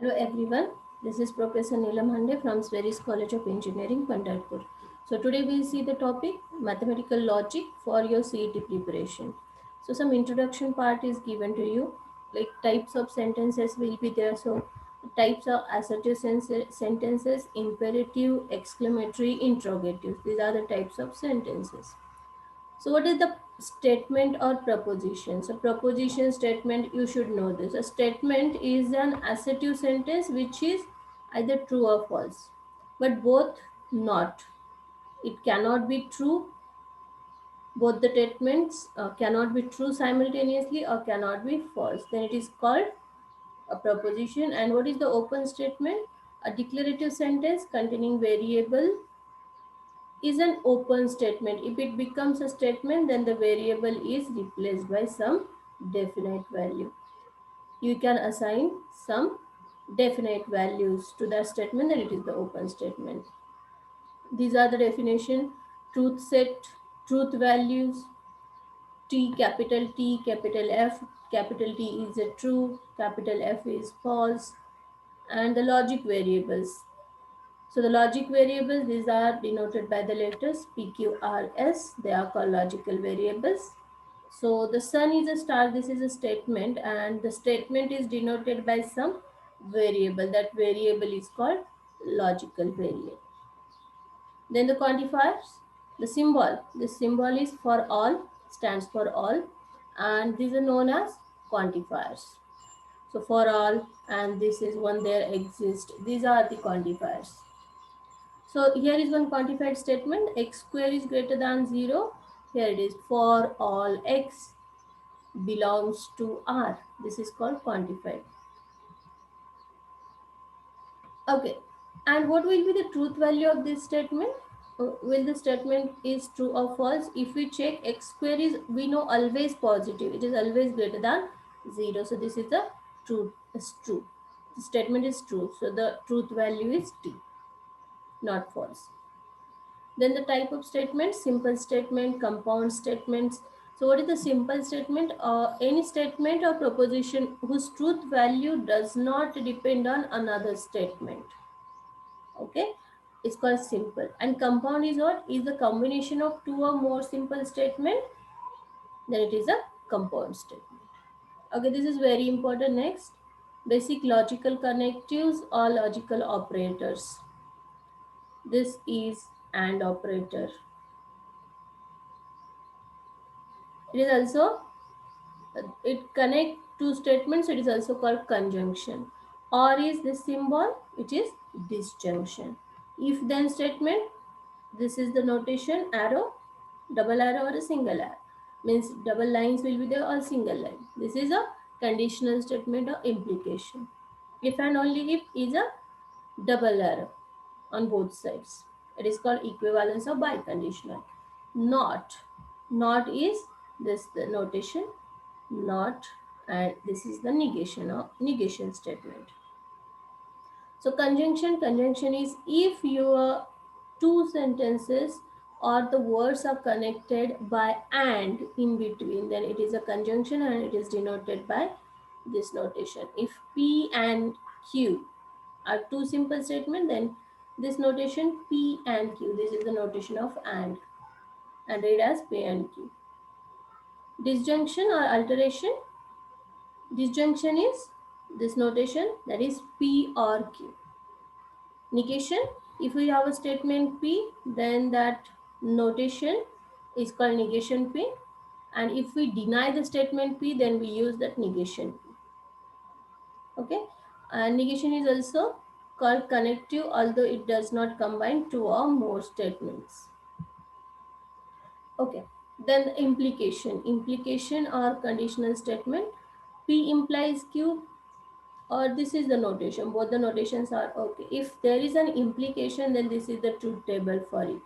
Hello everyone, this is Professor Neelam Hande from Sweris College of Engineering, Pandharpur. So today we'll see the topic mathematical logic for your CET preparation. So some introduction part is given to you, like types of sentences will be there. So types of assertive sentences, imperative, exclamatory, interrogative. These are the types of sentences. So what is the statement or proposition? So proposition statement, you should know this. A statement is an assertive sentence which is either true or false, but both not. It cannot be true. Both the statements cannot be true simultaneously or cannot be false. Then it is called a proposition. And what is the open statement? A declarative sentence containing variable is an open statement. If it becomes a statement, then the variable is replaced by some definite value. You can assign some definite values to that statement, then it is the open statement. These are the definition: truth set, truth values, T, capital F, capital T is a true, capital F is false, and the logic variables. So the logic variables, these are denoted by the letters P, Q, R, S. They are called logical variables. So the sun is a star. This is a statement, and the statement is denoted by some variable. That variable is called logical variable. Then the quantifiers, the symbol. This symbol is for all, stands for all, and these are known as quantifiers. So for all, and this is one there exist. These are the quantifiers. So here is one quantified statement: x square is greater than 0. Here it is: for all x belongs to R. This is called quantified. Okay. And what will be the truth value of this statement? Will the statement is true or false? If we check, x square is, we know, always positive. It is always greater than 0. So this is the truth. It's true. The statement is true. So the truth value is T, not false. Then the type of statement: simple statement, compound statements. So what is the simple statement? Any statement or proposition whose truth value does not depend on another statement. Okay, it's called simple. And compound is what? Is the combination of two or more simple statement. Then it is a compound statement. Okay, this is very important. Next, basic logical connectives or logical operators. This is AND operator. It is also, it connect two statements. It is also called conjunction. Or is this symbol, which is disjunction. If then statement, this is the notation: arrow, double arrow, or a single arrow. Means double lines will be there or single line. This is a conditional statement or implication. If and only if is a double arrow on both sides. It is called equivalence of biconditional. Not. Not is this the notation, not, and this is the negation of negation statement. So conjunction is if your two sentences or the words are connected by and in between, then it is a conjunction and it is denoted by this notation. If P and Q are two simple statements, then this notation P and Q, this is the notation of and read as P and Q. Disjunction or alteration: disjunction is this notation, that is P or Q. Negation: if we have a statement P, then that notation is called negation P, and if we deny the statement P, then we use that negation P. Okay, and negation is also called connective, although it does not combine two or more statements. Okay, then the implication or conditional statement: P implies Q, or this is the notation. Both the notations are okay. If there is an implication, then this is the truth table for it.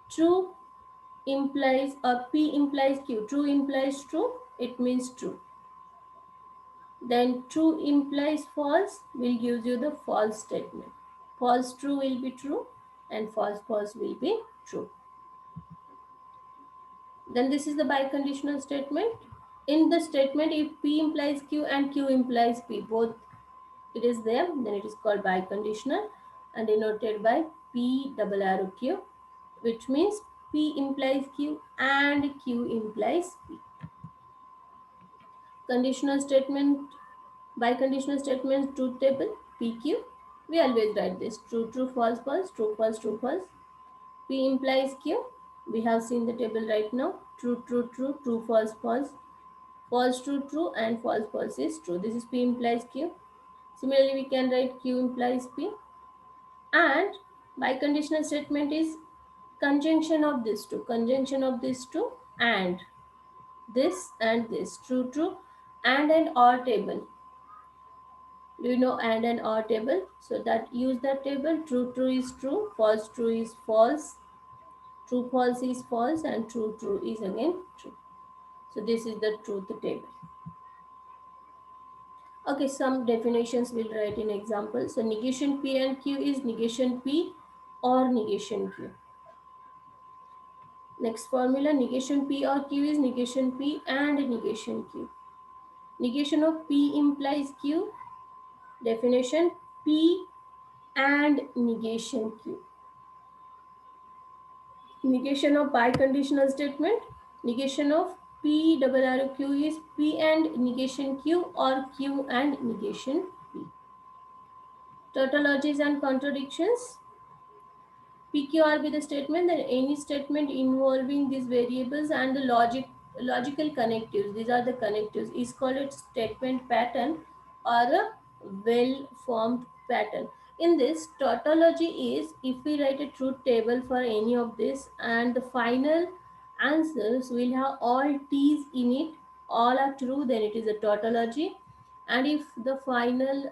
True implies, or P implies Q. True implies true, it means true. Then true implies false will give you the false statement. False true will be true, and false false will be true. Then this is the biconditional statement. In the statement, if P implies Q and Q implies P, both it is there, then it is called biconditional and denoted by P double arrow Q, which means P implies Q and Q implies P. Conditional statement, biconditional statement, truth table, PQ. We always write this true, true, false, false, true, false, true, false. P implies Q. We have seen the table right now. True, true, true, true, false, false, false, true, true, and false, false is true. This is P implies Q. Similarly, we can write Q implies P. And biconditional statement is conjunction of these two. Conjunction of these two and this. True, true, and an or table. Do you know and an or table? So that use that table. True, true is true. False, true is false. True, false is false, and true, true is again true. So this is the truth table. Okay, some definitions we'll write in examples. So negation P and Q is negation P or negation Q. Next formula, negation P or Q is negation P and negation Q. Negation of P implies Q. Definition, P and negation Q. Negation of biconditional statement, negation of P double arrow Q is P and negation Q or Q and negation P. Tautologies and contradictions. PQR be the statement that any statement involving these variables and the logical connectives, these are the connectives, is called a statement pattern or a well-formed pattern. In this, tautology is if we write a truth table for any of this and the final answers will have all T's in it, all are true, then it is a tautology. And if the final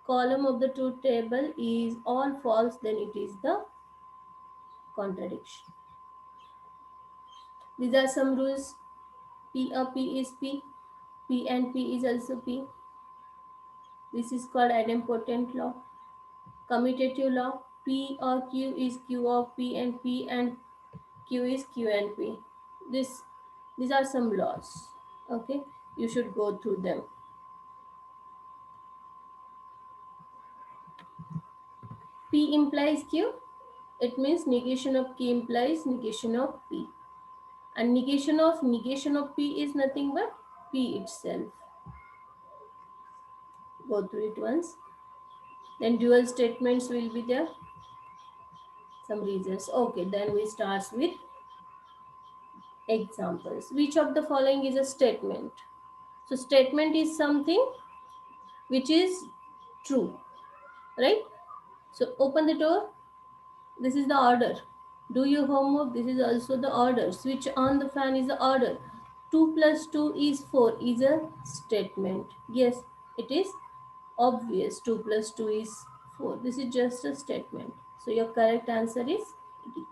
column of the truth table is all false, then it is the contradiction. These are some rules. P or P is P. P and P is also P. This is called idempotent law. Commutative law. P or Q is Q of P and Q is Q and P. These are some laws. Okay, you should go through them. P implies Q. It means negation of Q implies negation of P. And negation of P is nothing but P itself. Go through it once. Then dual statements will be there. Some reasons. Okay, then we start with examples. Which of the following is a statement? So statement is something which is true, right? So open the door. This is the order. Do your homework. This is also the order. Switch on the fan is the order. 2 plus 2 is 4 is a statement. Yes, it is obvious. 2 plus 2 is 4. This is just a statement. So your correct answer is D.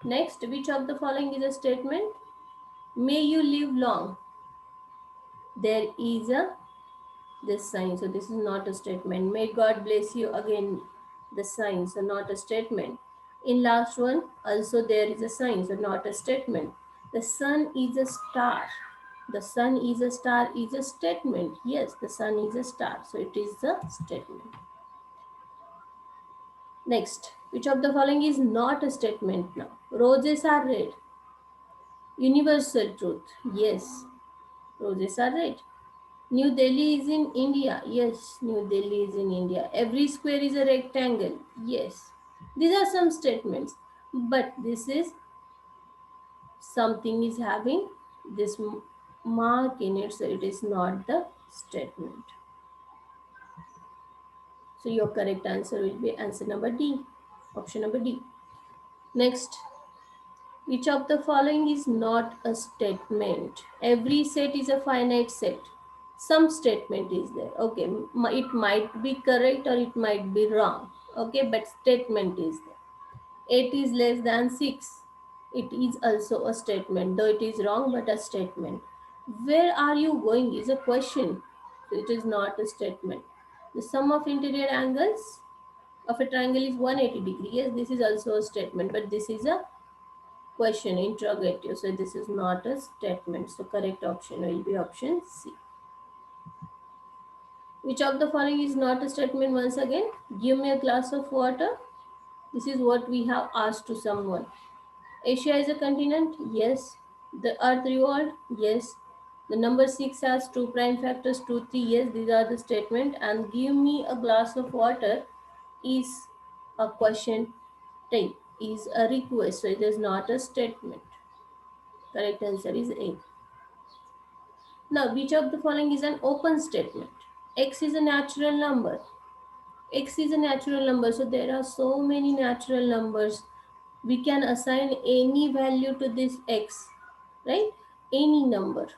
Next, which of the following is a statement? May you live long. There is a this sign. So this is not a statement. May God bless you. Again, the sign. So not a statement. In last one, also there is a sign. So not a statement. The sun is a star. The sun is a star is a statement. Yes, the sun is a star. So it is a statement. Next, which of the following is not a statement now? Roses are red. Universal truth. Yes, roses are red. New Delhi is in India. Yes, New Delhi is in India. Every square is a rectangle. Yes. These are some statements. But this is something is having this mark in it, so it is not the statement. So your correct answer will be answer number D. Option number D. Next, which of the following is not a statement? Every set is a finite set. Some statement is there. Okay, it might be correct or it might be wrong. Okay, but statement is there. 8 is less than 6. It is also a statement, though it is wrong, but a statement. Where are you going is a question. So it is not a statement. The sum of interior angles of a triangle is 180 degree. Yes, this is also a statement, but this is a question, interrogative. So this is not a statement. So correct option will be option C. Which of the following is not a statement? Once again, give me a glass of water. This is what we have asked to someone. Asia is a continent? Yes. The earth revolved? Yes. The number 6 has two prime factors 2, 3. Yes, these are the statement. And give me a glass of water is a question type, is a request. So it is not a statement. Correct answer is A. Now, which of the following is an open statement? X is a natural number. X is a natural number. So there are so many natural numbers. We can assign any value to this X, right? Any number.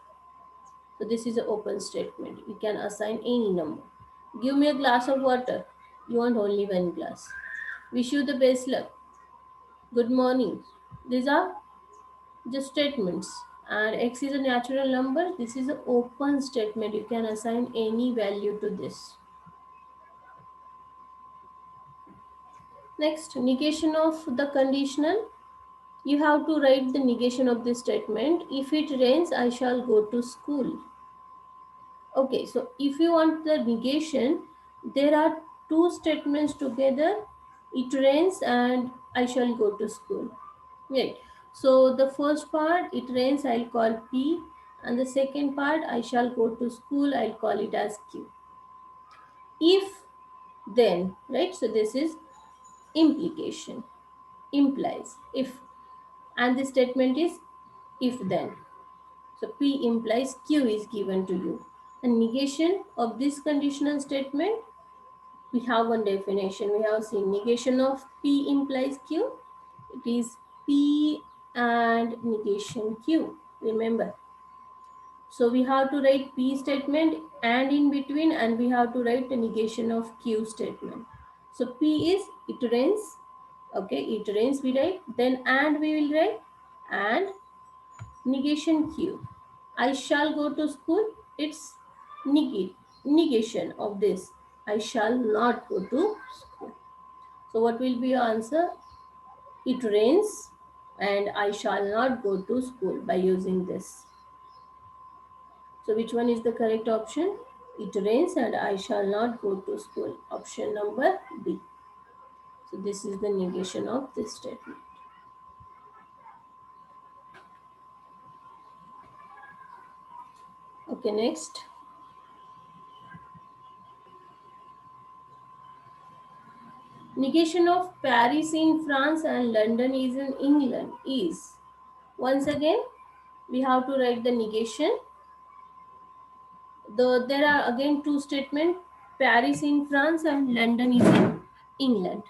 So this is an open statement. We can assign any number. Give me a glass of water. You want only one glass. Wish you the best luck. Good morning. These are the statements. And X is a natural number. This is an open statement. You can assign any value to this. Next, negation of the conditional. You have to write the negation of this statement. If it rains, I shall go to school. Okay, so if you want the negation, there are two statements together. It rains and I shall go to school. Right. So the first part, it rains, I'll call P. And the second part, I shall go to school, I'll call it as Q. If, then, right? So this is implication, implies, if. And the statement is if then. So P implies Q is given to you. And negation of this conditional statement, we have one definition. We have seen negation of P implies Q. It is P and negation Q. Remember. So we have to write P statement and in between, and we have to write the negation of Q statement. So P is it rains. Okay, it rains we write. Then and we will write and negation Q. I shall go to school. It's negation of this. I shall not go to school. So what will be your answer? It rains and I shall not go to school by using this. So which one is the correct option? It rains and I shall not go to school. Option number B. So this is the negation of this statement. Okay, next. Negation of Paris in France and London is in England is. Once again, we have to write the negation. There are again two statements. Paris in France and London is in England.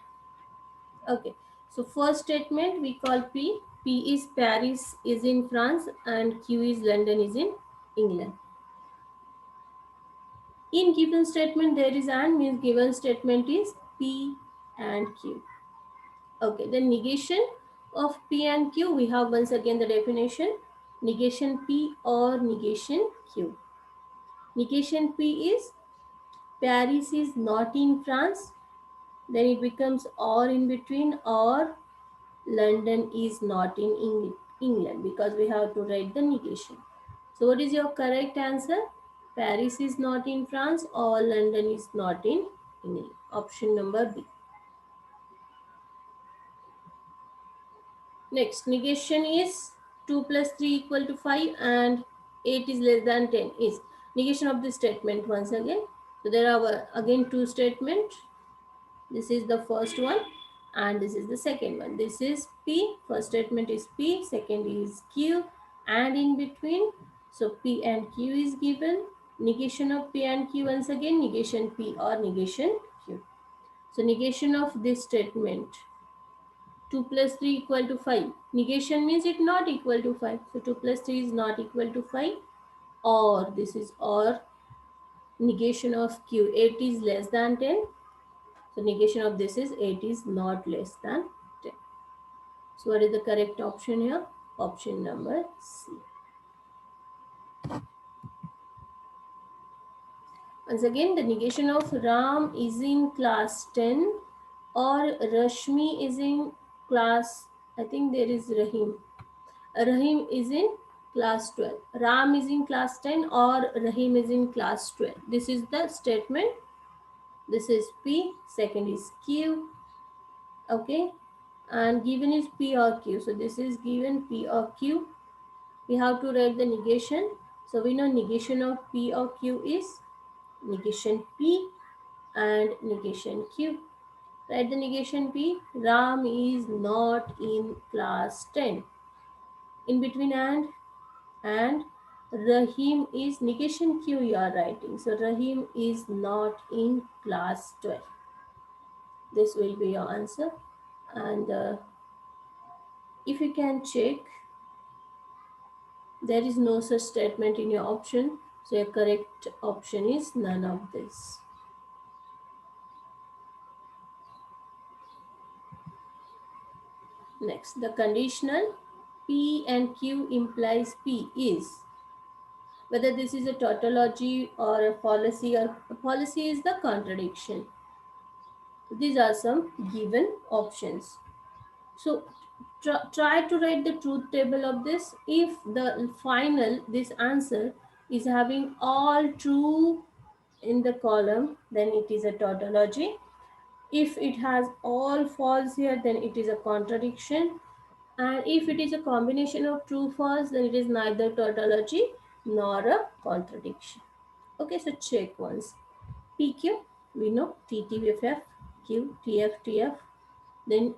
Okay. So first statement we call P. P is Paris is in France and Q is London is in England. In given statement there is and means given statement is P and Q. Okay, then negation of P and Q, we have once again the definition. Negation P or negation Q. Negation P is Paris is not in France, then it becomes or in between, or London is not in England, because we have to write the negation. So what is your correct answer? Paris is not in France or London is not in England. Option number B. Next, negation is 2 plus 3 equal to 5 and 8 is less than 10 is negation of this statement once again. So there are again two statements. This is the first one and this is the second one. This is P, first statement is P, second is Q, and in between, so P and Q is given. Negation of P and Q once again, negation P or negation Q. So negation of this statement, 2 plus 3 equal to 5. Negation means it not equal to 5. So 2 plus 3 is not equal to 5. Or this is or negation of Q, 8 is less than 10. So negation of this is 8 is not less than 10. So what is the correct option here? Option number C. Once again, the negation of Ram is in class 10 or Rashmi is in class, I think there is Rahim. Rahim is in class 12. Ram is in class 10 or Rahim is in class 12. This is the statement. This is P, second is Q, okay, and given is P or Q. So this is given P or Q. We have to write the negation. So we know negation of P or Q is negation P and negation Q. Write the negation P. Ram is not in class 10. In between and Rahim is negation Q you are writing. So Rahim is not in class 12. This will be your answer. And if you can check, there is no such statement in your option. So your correct option is none of this. Next, the conditional P and Q implies P is, whether this is a tautology or a fallacy, or a fallacy is the contradiction. These are some given options. So try to write the truth table of this. If the final, this answer is having all true in the column, then it is a tautology. If it has all false here, then it is a contradiction. And if it is a combination of true false, then it is neither tautology nor a contradiction. Okay, so check once. PQ, we know TTFF, Q, TF, TF. Then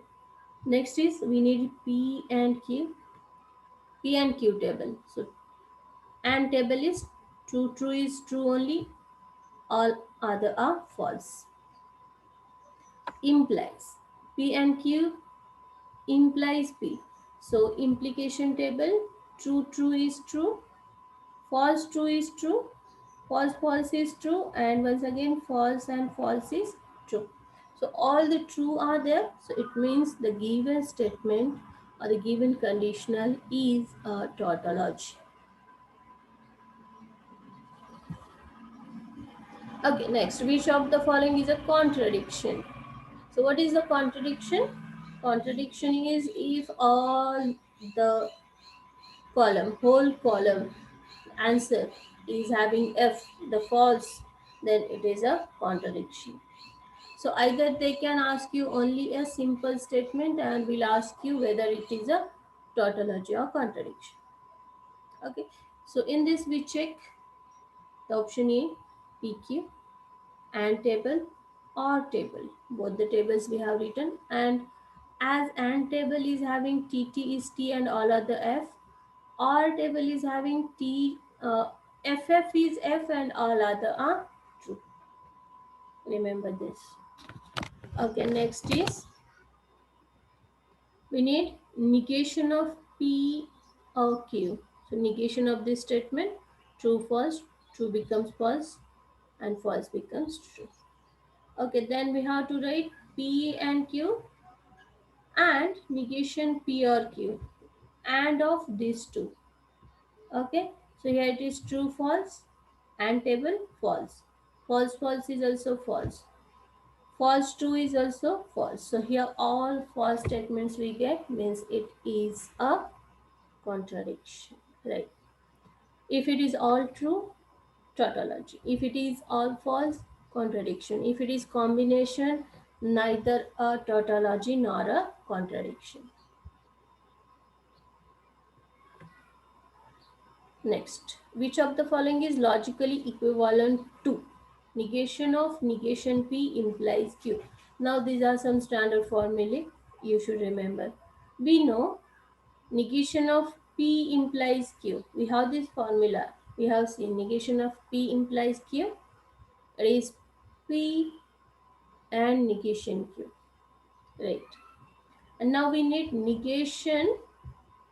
next is we need P and Q. P and Q table. So and table is true, true is true only, all other are false. Implies. P and Q implies P. So implication table, true, true is true, false, true is true, false, false is true, and once again false and false is true. So all the true are there. So it means the given statement or the given conditional is a tautology. Okay, next, which of the following is a contradiction? So what is the contradiction? Contradiction is if all the whole column answer is having F, the false, then it is a contradiction. So either they can ask you only a simple statement and will ask you whether it is a tautology or contradiction. Okay, so in this we check the option A, PQ, and table or table. Both the tables we have written, and as and table is having TT is T and all other F, or table is having T, FF is F and all other are true. Remember this. Okay, next is we need negation of P or Q. So negation of this statement, true false, true becomes false and false becomes true. Okay, then we have to write P and Q and negation P or Q and of these two. Okay, so here it is true false and table false. False false is also false. False true is also false. So here all false statements we get means it is a contradiction, right? If it is all true, tautology. If it is all false, contradiction. If it is combination, neither a tautology nor a contradiction. Next, which of the following is logically equivalent to? Negation of negation P implies Q. Now these are some standard formulae you should remember. We know negation of P implies Q. We have this formula. We have seen negation of P implies Q. It is P and negation Q. Right. And now we need negation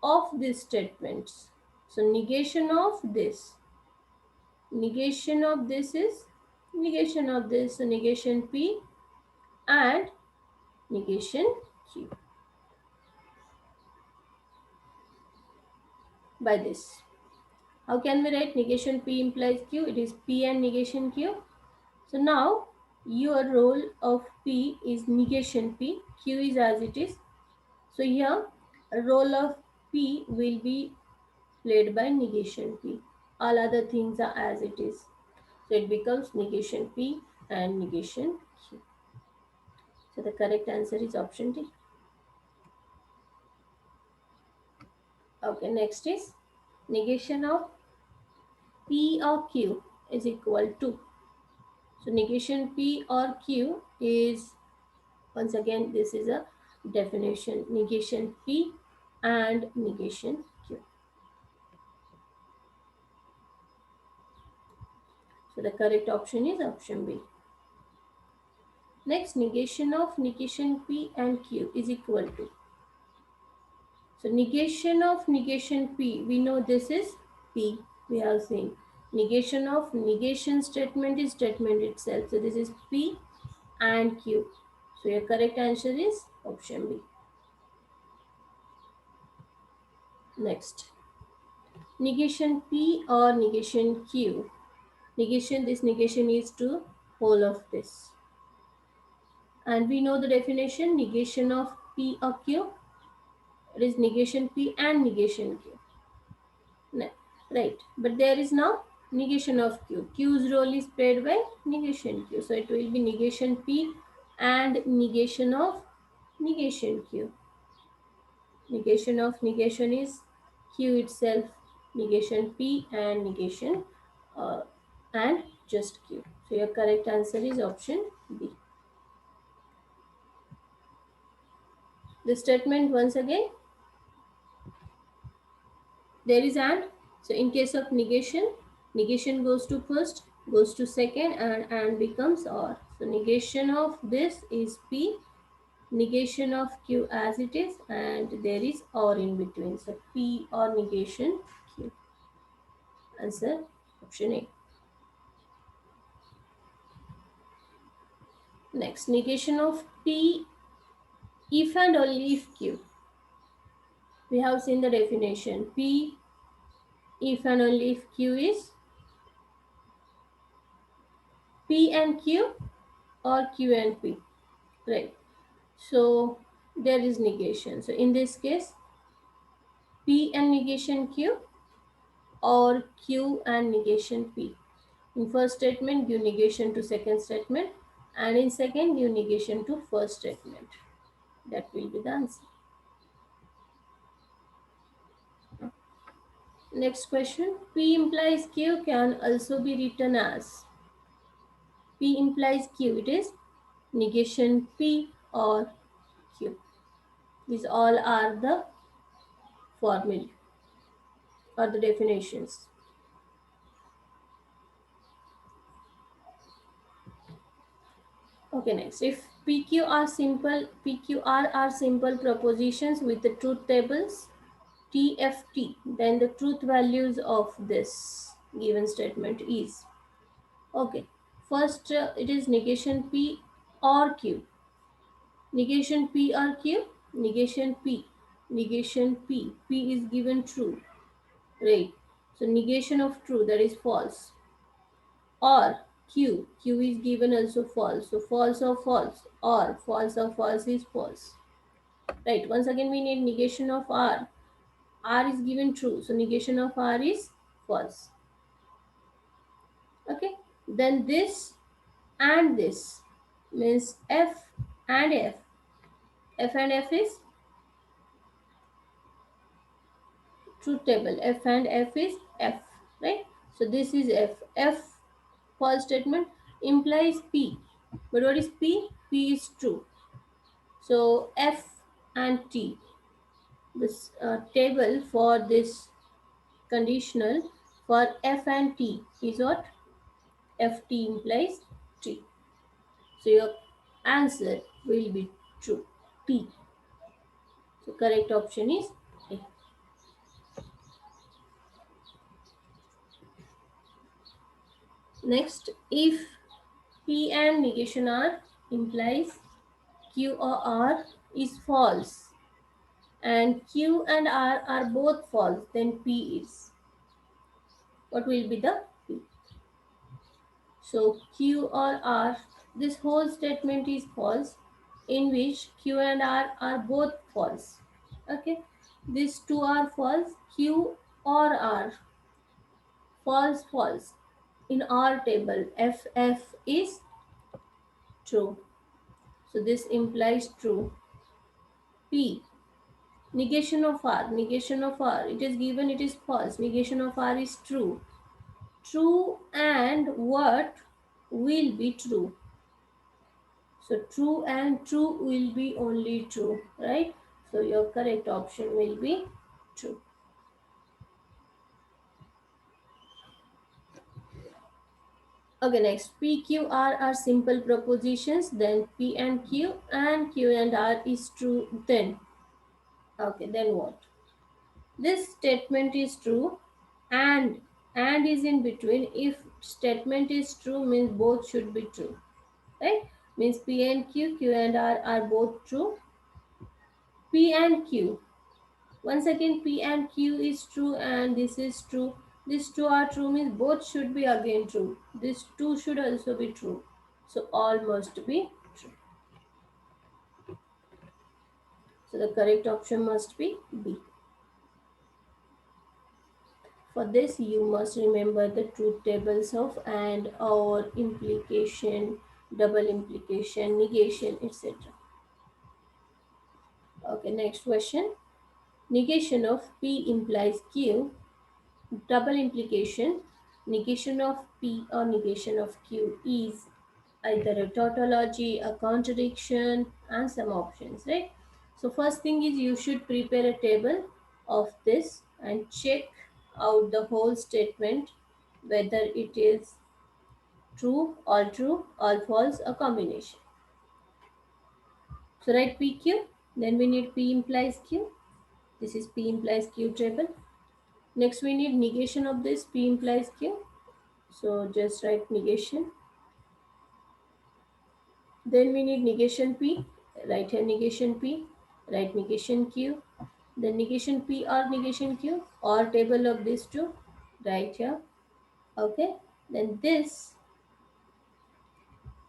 of these statements. So negation of this. Negation of this is negation of this. So negation P and negation Q. By this. How can we write negation P implies Q? It is P and negation Q. So now your role of P is negation P, Q is as it is. So here role of P will be played by negation P. All other things are as it is. So it becomes negation P and negation Q. So the correct answer is option D. Okay, next is negation of P or Q is equal to. So negation P or Q is, once again, this is a definition, negation P and negation Q. So the correct option is option B. Next, negation of negation P and Q is equal to. So negation of negation P, we know this is P, we have seen. Negation of negation statement is statement itself. So this is P and Q. So your correct answer is option B. Next, negation P or negation Q. Negation, this negation is to whole of this. And we know the definition, negation of P or Q. It is negation P and negation Q. Right, but there is now negation of Q. Q's role is played by negation Q. So it will be negation P and negation of negation Q. Negation of negation is Q itself, negation P and negation uh, and just Q. So your correct answer is option B. The statement once again, there is and. So in case of negation, negation goes to first, goes to second, and becomes or. So negation of this is P, negation of Q as it is, and there is or in between. So P or negation Q. Answer option A. Next, negation of P if and only if Q. We have seen the definition. P if and only if Q is P and Q or Q and P. Right. So there is negation. So in this case, P and negation Q or Q and negation P. In first statement, give negation to second statement, and in second, give negation to first statement. That will be the answer. Next question. P implies Q can also be written as P implies Q. It is negation P or Q. These all are the formulae or the definitions. Okay, next. If PQR are simple propositions with the truth tables, TFT, then the truth values of this given statement is. Okay, first it is negation P or Q. Negation P or Q, negation P, negation P. P is given true, right? So negation of true, that is false. Or Q, Q is given also false. So false or false is false. Right, once again we need negation of R. R is given true, so negation of R is false. Okay, then this and this means F and F. F and F is truth table. F and F is F, right? So this is F. F false statement implies P. But what is P? P is true. So F and T. This table for this conditional for F and T is what? FT implies T. So your answer will be true. T. So correct option is A. Next, if P and negation R implies Q or R is false and Q and R are both false, then P is. What will be the P? So Q or R, this whole statement is false in which Q and R are both false. Okay, these two are false. Q or R. False, false. In our table, FF is true. So this implies true. P. Negation of R. Negation of R. It is given, it is false. Negation of R is true. True and what will be true? So true and true will be only true, right? So your correct option will be true. Okay, next P, Q, R are simple propositions. Then P and Q and R is true. Okay, then what? This statement is true, and is in between. If statement is true, means both should be true, right? Means P and Q and R are both true. P and Q. Once again, P and Q is true and this is true. These two are true means both should be again true. These two should also be true. So all must be true. So the correct option must be B. For this, you must remember the truth tables of and, or, implication, double implication, negation, etc. Okay, next question. Negation of P implies Q. Double implication, negation of P or negation of Q is either a tautology, a contradiction, and some options, right? So first thing is you should prepare a table of this and check out the whole statement whether it is true, all false, a combination. So write PQ, then we need P implies Q. This is P implies Q table. Next we need negation of this P implies Q. So just write negation. Then we need negation P, write here negation P, write negation Q, then negation P or negation Q or table of these two, right here. Okay, then this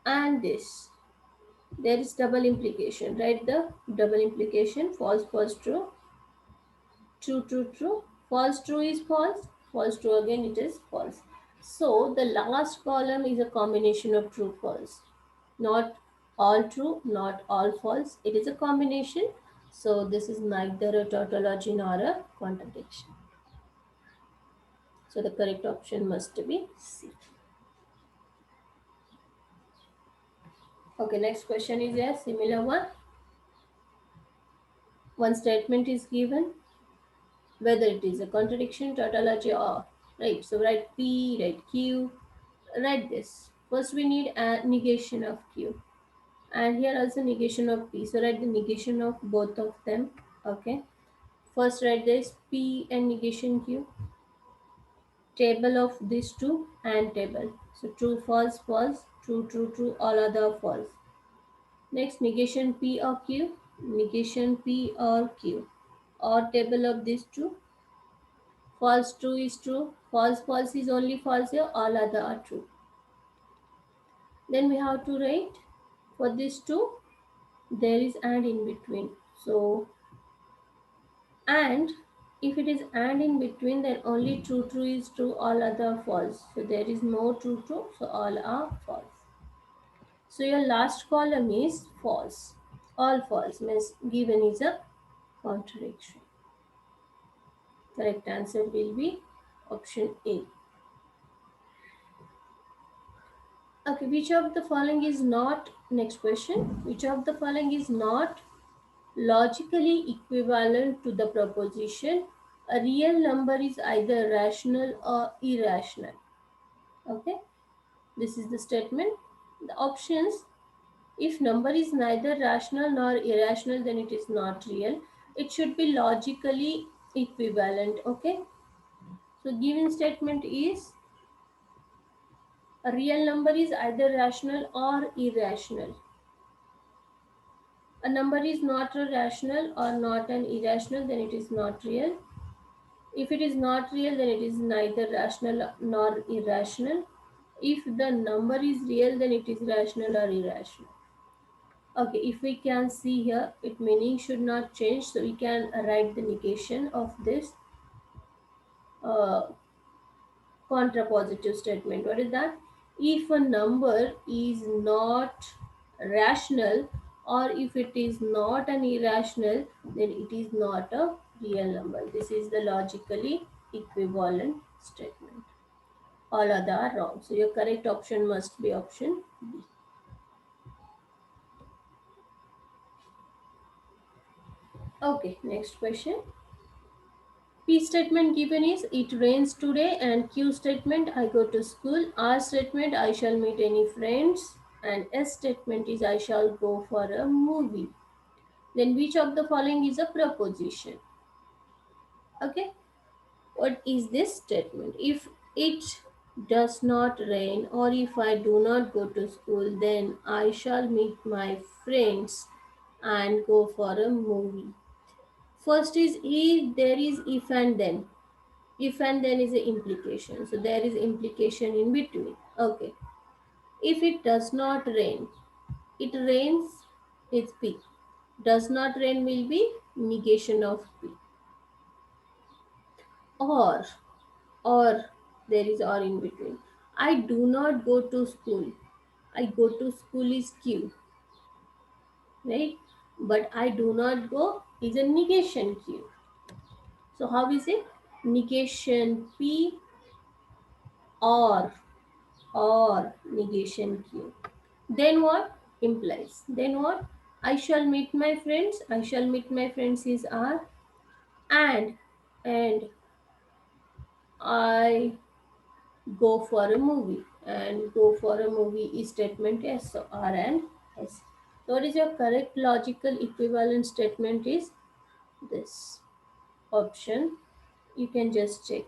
and this. There is double implication, right? The double implication, false, false, true, true, true, true, false, true is false, false, true again it is false. So the last column is a combination of true, false. Not all true, not all false. It is a combination. So this is neither a tautology nor a contradiction. So the correct option must be C. Okay, next question is a similar one. One statement is given, whether it is a contradiction, tautology, or right. So write P, write Q, write this. First we need a negation of Q. And here also negation of P. So write the negation of both of them. Okay. First write this P and negation Q. Table of these two and table. So true, false, false, true, true, true, all other false. Next negation P or Q, negation P or Q, or table of these two. False, true is true, false, false is only false here, all other are true. Then we have to write for these two, there is and in between. So and if it is and in between, then only true, true is true, all other false. So there is no true, true, so all are false. So your last column is false. All false means given is a contradiction. Correct answer will be option A. Okay, which of the following is not, next question, which of the following is not logically equivalent to the proposition a real number is either rational or irrational? Okay, this is the statement. The options, if number is neither rational nor irrational, then it is not real. It should be logically equivalent. Okay, so given statement is a real number is either rational or irrational. A number is not a rational or not an irrational, then it is not real. If it is not real, then it is neither rational nor irrational. If the number is real, then it is rational or irrational. Okay, if we can see here, it meaning should not change, so we can write the negation of this. uh, contrapositive statement. What is that? If a number is not rational, or if it is not an irrational, then it is not a real number. This is the logically equivalent statement. All other are wrong. So your correct option must be option B. Okay, next question. P statement given is it rains today, and Q statement I go to school, R statement I shall meet any friends, and S statement is I shall go for a movie. Then which of the following is a proposition? Okay, what is this statement? If it does not rain, or if I do not go to school, then I shall meet my friends and go for a movie. First is if, there is if and then. If and then is a implication, so there is implication in between. Okay, if it does not rain, it rains, it's P. Does not rain will be negation of P. Or or there is or in between. I do not go to school, I go to school is Q, right? But I do not go is a negation Q. So how is it? Negation P, or negation Q. Then what? Implies. Then what? I shall meet my friends. I shall meet my friends is R. And and I go for a movie. And go for a movie is statement S. So R and S. So what is your correct logical equivalent statement is this option. You can just check.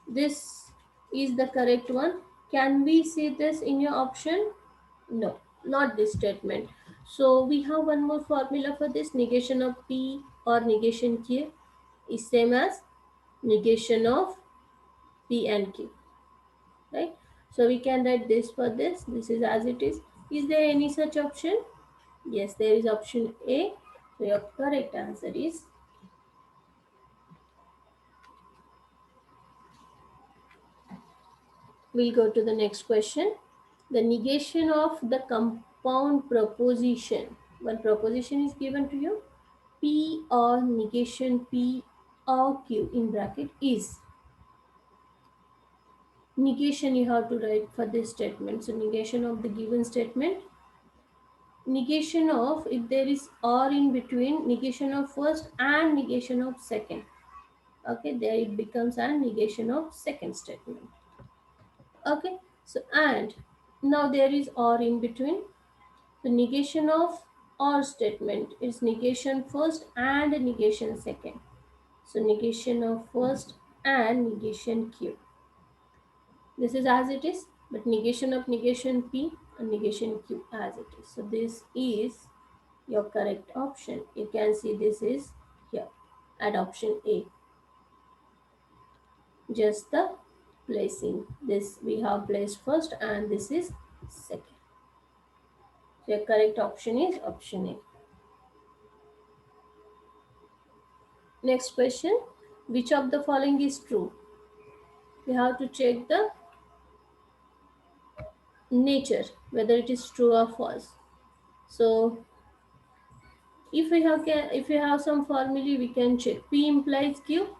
This is the correct one. Can we see this in your option? No, not this statement. So we have one more formula for this. Negation of P or negation Q is same as negation of P and Q, right? So we can write this for this. This is as it is. Is there any such option? Yes, there is option A. So your correct answer is. We'll go to the next question. The negation of the compound proposition. One proposition is given to you. P or negation P or Q in bracket is. Negation you have to write for this statement. So negation of the given statement. Negation of, if there is or in between, negation of first and negation of second. Okay, there it becomes a negation of second statement. Okay, so and now there is or in between. The negation of or statement is negation first and negation second. So negation of first and negation Q. This is as it is, but negation of negation P and negation Q as it is. So this is your correct option. You can see this is here at option A. Just the placing. This we have placed first and this is second. So your correct option is option A. Next question. Which of the following is true? We have to check the nature, whether it is true or false. So if we have some formulae, we can check. P implies Q.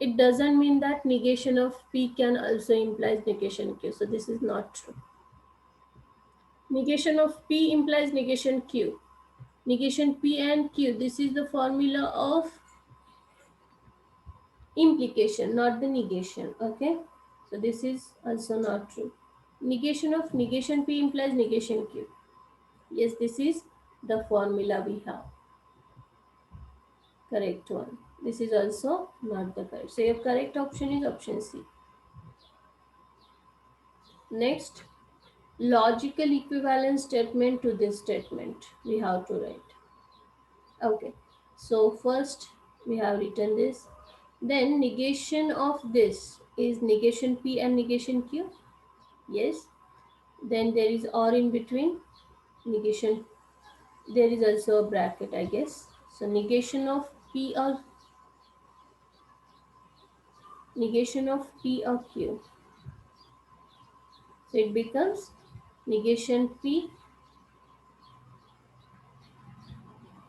It doesn't mean that negation of P can also implies negation Q. So this is not true. Negation of P implies negation Q. Negation P and Q. This is the formula of implication, not the negation. Okay. So this is also not true. Negation of negation P implies negation Q. Yes, this is the formula we have. Correct one. This is also not the correct. So your correct option is option C. Next, logical equivalent statement to this statement we have to write. Okay. So first we have written this. Then negation of this is negation P and negation Q. Yes. Then there is or in between negation. There is also a bracket, I guess. So negation of P or negation of P or Q. So it becomes negation P,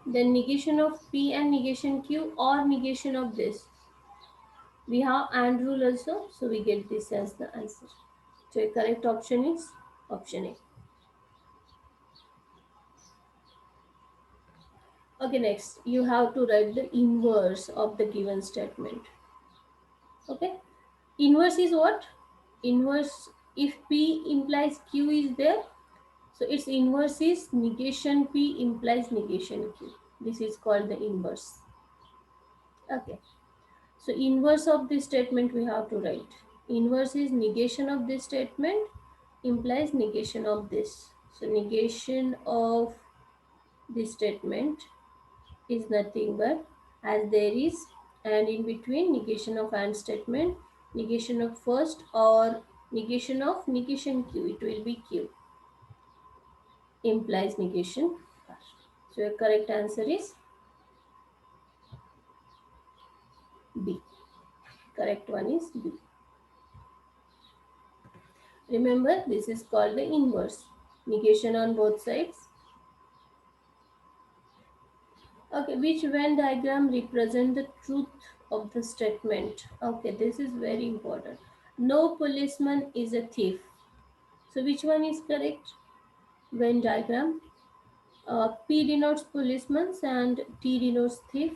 then negation of P and negation Q, or negation of this. We have AND rule also, so we get this as the answer. So a correct option is option A. Okay, next you have to write the inverse of the given statement. Okay, inverse is what? Inverse, if P implies Q is there, so its inverse is negation P implies negation Q. This is called the inverse. Okay, so inverse of this statement we have to write. Inverse is negation of this statement implies negation of this. So negation of this statement is nothing but as there is and in between negation of and statement, negation of first or negation of negation Q, it will be Q implies negation first. So your correct answer is B. Correct one is B. Remember, this is called the inverse. Negation on both sides. Okay, which Venn diagram represent the truth of the statement? Okay, this is very important. No policeman is a thief. So which one is correct? Venn diagram. P denotes policeman and T denotes thief.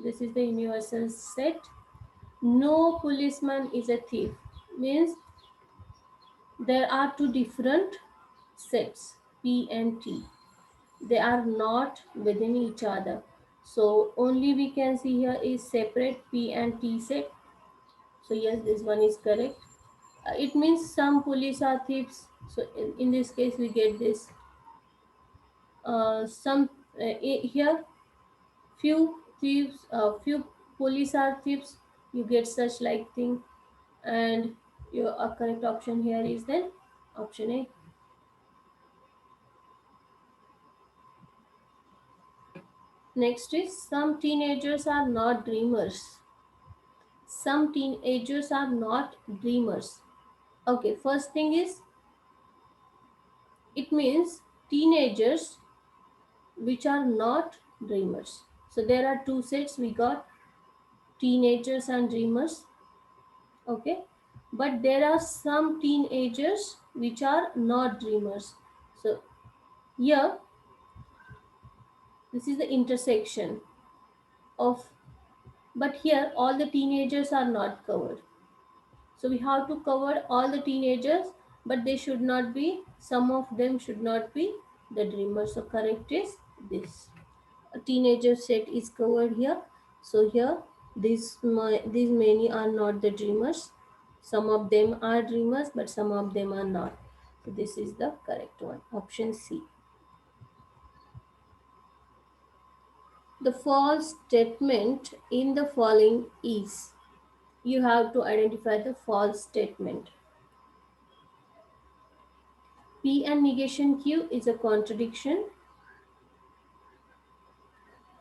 This is the universal set. No policeman is a thief means there are two different sets, P and T. They are not within each other. So only we can see here is separate P and T set. So yes, this one is correct. It means some police are thieves. So in this case we get this. Some here few thieves, few police are thieves. You get such like thing, and your correct option here is then option A. Next is some teenagers are not dreamers. Some teenagers are not dreamers. Okay, first thing is it means teenagers which are not dreamers. So there are two sets we got, teenagers and dreamers. Okay, but there are some teenagers which are not dreamers. So here this is the intersection of, but here all the teenagers are not covered. So we have to cover all the teenagers, but they should not be, some of them should not be the dreamers. So correct is this. A teenager set is covered here. So here these many are not the dreamers. Some of them are dreamers, but some of them are not. So this is the correct one. Option C. The false statement in the following is, you have to identify the false statement. P and negation Q is a contradiction.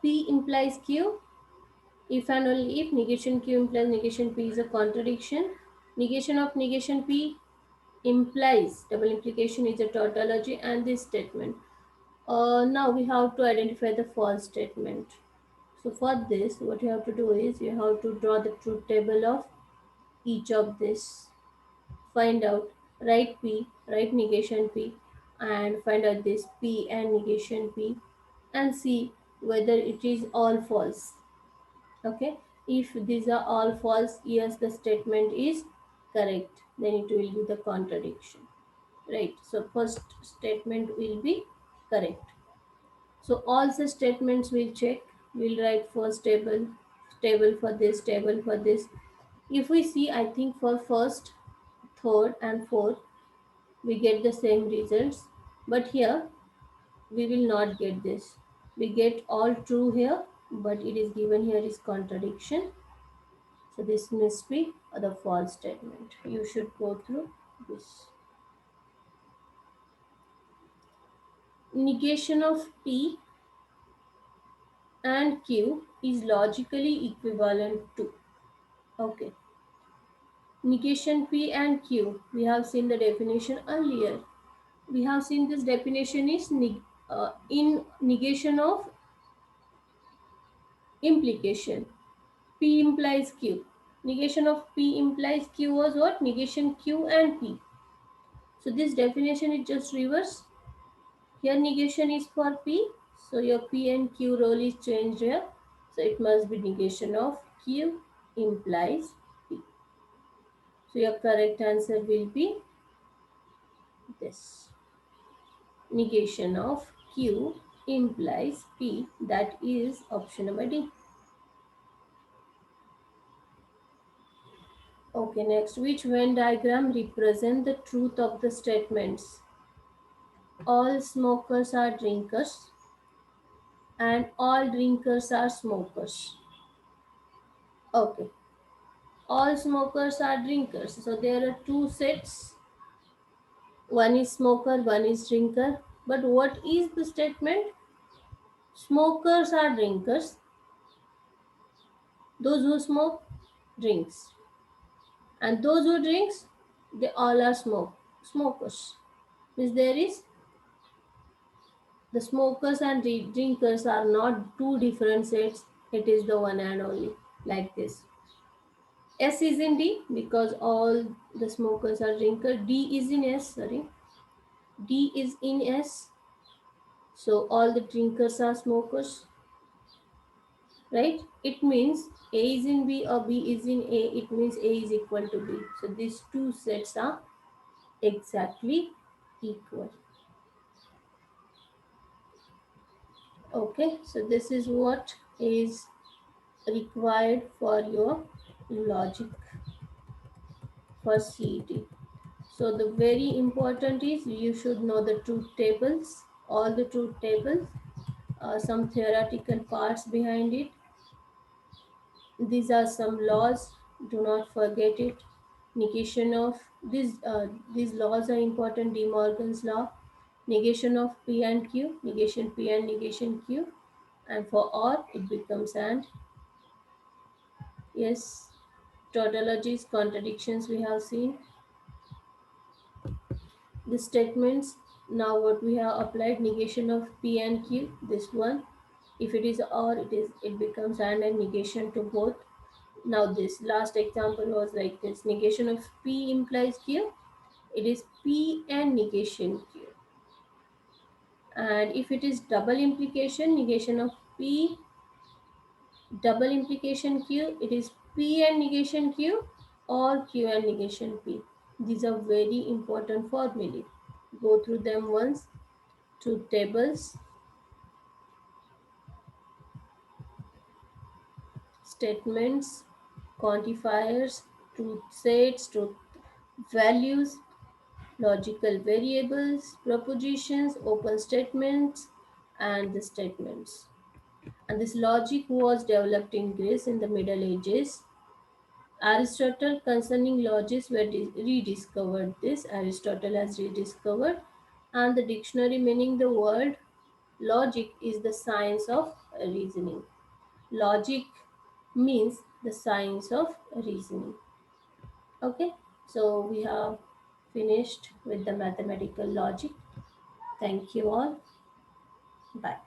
P implies Q. If and only if negation Q implies negation P is a contradiction. Negation of negation P implies, double implication is a tautology, and this statement. Now we have to identify the false statement. So for this, what you have to do is you have to draw the truth table of each of this. Find out, write P, write negation P, and find out this P and negation P, and see whether it is all false. Okay, if these are all false, yes, the statement is correct, then it will be the contradiction, right? So first statement will be correct. So all the statements we'll check, we'll write first table, table for this, table for this. If we see, I think for first, third and fourth we get the same results, but here we will not get this. We get all true here, but it is given here is contradiction. So this must be the false statement. You should go through this. Negation of P and Q is logically equivalent to. Okay. negation P and Q. We have seen the definition earlier. We have seen this definition is in negation of implication. P implies Q. Negation of P implies Q was what? Negation Q and P. So this definition is just reverse. Here negation is for P. So your P and Q role is changed here. So it must be negation of Q implies P. So your correct answer will be this. Negation of Q implies P. That is option number D. Okay, next. Which Venn diagram represent the truth of the statements? All smokers are drinkers and all drinkers are smokers. Okay. All smokers are drinkers. So there are two sets. One is smoker, one is drinker. But what is the statement? Smokers are drinkers. Those who smoke, drinks. And those who drinks, they all are smokers. Means there is the smokers and drinkers are not two different sets. It is the one and only. Like this. S is in D because all the smokers are drinker. D is in S. Sorry. D is in S. So all the drinkers are smokers. Right? It means A is in B or B is in A. It means A is equal to B. So these two sets are exactly equal. Okay, so this is what is required for your logic for CET. So the very important is you should know the truth tables, all the truth tables, some theoretical parts behind it. These are some laws. Do not forget it. Negation of these laws are important. De Morgan's law, negation of P and Q, negation P and negation Q, and for or it becomes and. Yes, tautologies, contradictions we have seen. The statements, now what we have applied, negation of P and Q, this one. If it is or, it becomes and negation to both. Now this last example was like this, negation of P implies Q, it is P and negation Q. And if it is double implication, negation of P, double implication Q, it is P and negation Q or Q and negation P. These are very important formulae. Go through them once. Truth tables, statements, quantifiers, truth sets, truth values, logical variables, propositions, open statements, and the statements. And this logic was developed in Greece in the Middle Ages. Aristotle concerning logics were rediscovered. This Aristotle has rediscovered, and the dictionary meaning the word logic is the science of reasoning. Logic means the science of reasoning. Okay, so we have finished with the mathematical logic. Thank you all. Bye.